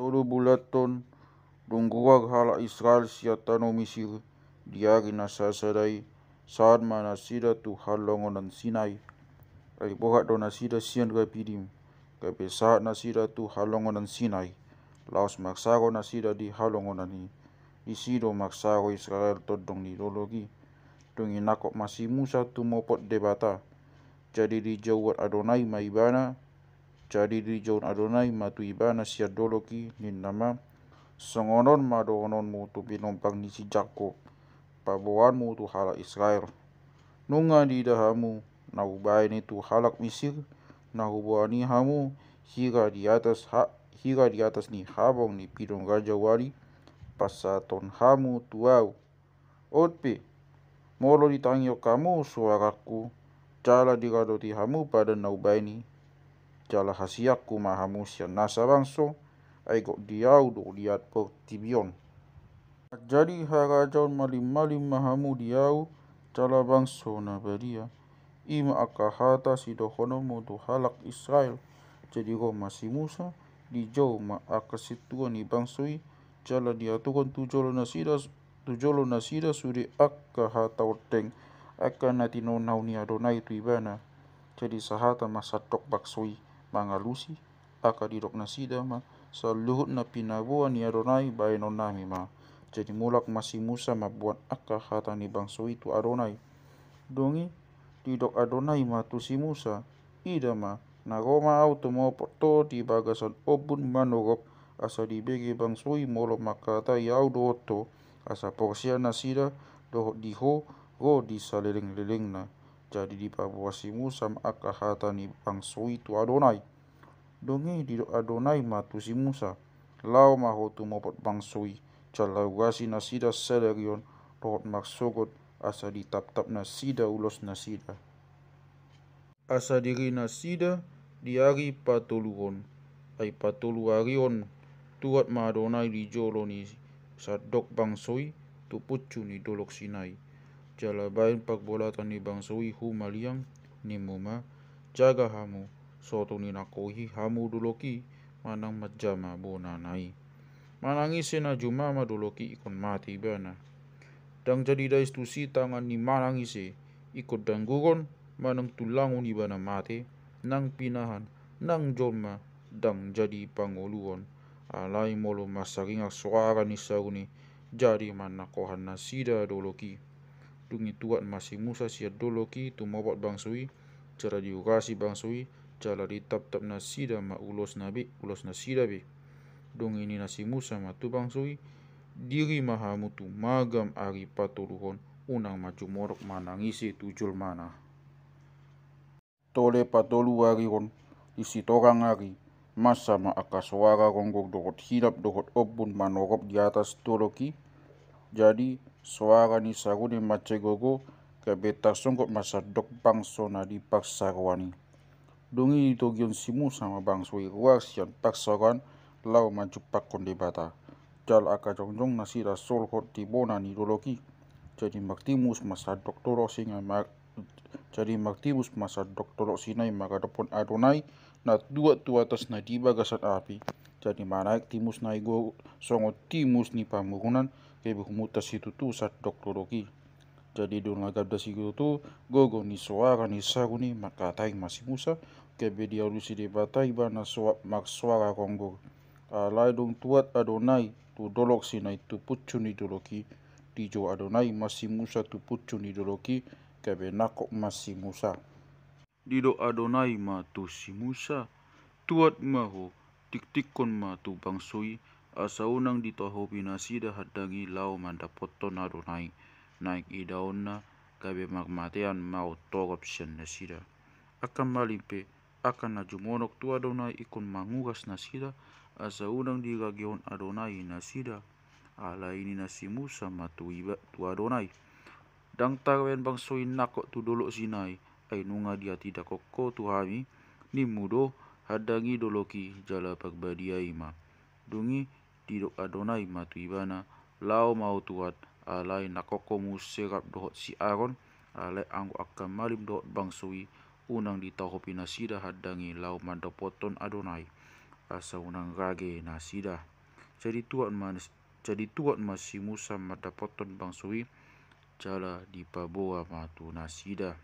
Todo bulaton dongguag hala Israel siatano Misir diari nasasadai saat mana sida tu halongonan Sinai ay bohat do nasida sian pidim kape saat nasida tu halongonan Sinai laos maksaro nasida di halongonan di sido maksaro Israel todong di dologi dongi nakok masih Musa tu mopot debata jadi di jawat Adonai maibana jadi di jawat Adonai matu ibana siat dologi nin nama songonon madonon mu tu binompang ni si Jakob paboan mu tu halak Israel nunga di dahamu nahu baini tu halak Misir nahu buani hamu hira di atas ni habong ni pidong raja wali pasaton hamu tuau otpe molo ditangyo kamu suaraku jala diradoti hamu pada nahu baini jala hasiakku mahamu sian nasa bangso aigok diau do liat per tibion jadi harajon malim-malim mahamu diau jala bangso na badia ima akahata sidohono modu halak Israel jadi ro masih Musa di jau ma akasituan ni bangsoi jala diaturun tujolo nasida suri akahata oteng akan natino nau ni Adonai tu ibana jadi sahata masatok baksoi mangalusi akadidok nasida ma saluhut na pinabuan ni Adonai bainon nami ma jadi mulak masih Musa mabuat akahata ni bangsoi tu Adonai dongi didok Adonai ma tu si Musa ida ma nagoma au tomo poto di bagasan obun manogop asa dibegi bangsoi molo makata yau doto asa porsia nasida dohot diho go di saleleng-leleng na jadi di pabuasi Musa akahata ni bangsoi tu Adonai dongi didok Adonai ma tu si Musa lau maho tu mopot bangsoi calawasi nasida sadarion dohot maksogot asa ditap-tap nasida ulos nasida asa diri nasida diari patoluhon ay patolu arion tuat ma Adonai di jolo ni sadok bangsoi tu pucu ni dolok Sinai jala bain pakbolatan ni bangsoi hu maliang ni muma jaga hamu soto ni nakohi hamu doloki manang majama bonanai manangisi na jumama doloki ikon mati bana dang jadi dais tu si tangan ni manangisi ikut dangguron manang tulangon ibana mati nang pinahan nang joma dang jadi pangoluon alai molo masaringa suara ni sauni jadi manakohan nasida doloki dungi tuat masih Musa siat doloki tu mobot bangsui cara diurasi bangsui jala ditap-tap nasida ma ulos nasida be dong ini nasi Musa ma tu bangsui diri mahamu tu magam ari patoluhon unang maju morok manangisi tujul mana tole patolu arion isi torang ari masa ma akaswara ronggok dohot hilap dohot obun manorop di atas doloki jadi suara ni saruni macegogo kebetar songkok masa dok bangso na dipaksa rawani dongi togion si Musa ma bangsoi ruar sian paksaran lau maju pakon debata jal aka jongjong nasida solhot di bona ni doloki jadi maktimus masa doktoro singa jadi maktimus masa doktoro Sinai maka dopon Adonai na dua tu atas na di bagasan api jadi manaik timus na igo songo timus ni pamurunan kebe humutas itu tu sat doktoroki jadi don lagab dasi tu gogo ni suara ni saruni maka taing masih Musa kebe dia lusi debata ibana mak suara ronggok alai dong tuat Adonai tu dolok Sinai tu pucu ni doloki di jo Adonai masih Musa tu pucu ni doloki kebe nakok masih Musa dido Adonai ma tu si Musa tuat maho tik-tikon ma tu bangsoi asa unang ditoho binasida hadangi lau mandapoton Adonai naik idaonna kabe magmatean mau torop sian nasida akan malimpe akan najumonok tu Adonai ikon manguras nasida asa unang diragion Adonai nasida ala ini nasi Musa ma tu Adonai dang tarwen bangsoi nakok tu dolok Sinai ay nunga dia tidak koko tu hami ni mudo hadangi doloki jala pagbadiai ma dungi didok Adonai ma tu ibana lau mau tuat alai nakoko muserap dohot si Aaron alai anggo akan malim dohot bangsoi unang ditaho pinasida hadangi lau mandapoton Adonai asa unang rage na sida. Jadi tuat masih Musa madapoton bang sui jala di paboa matu na sida.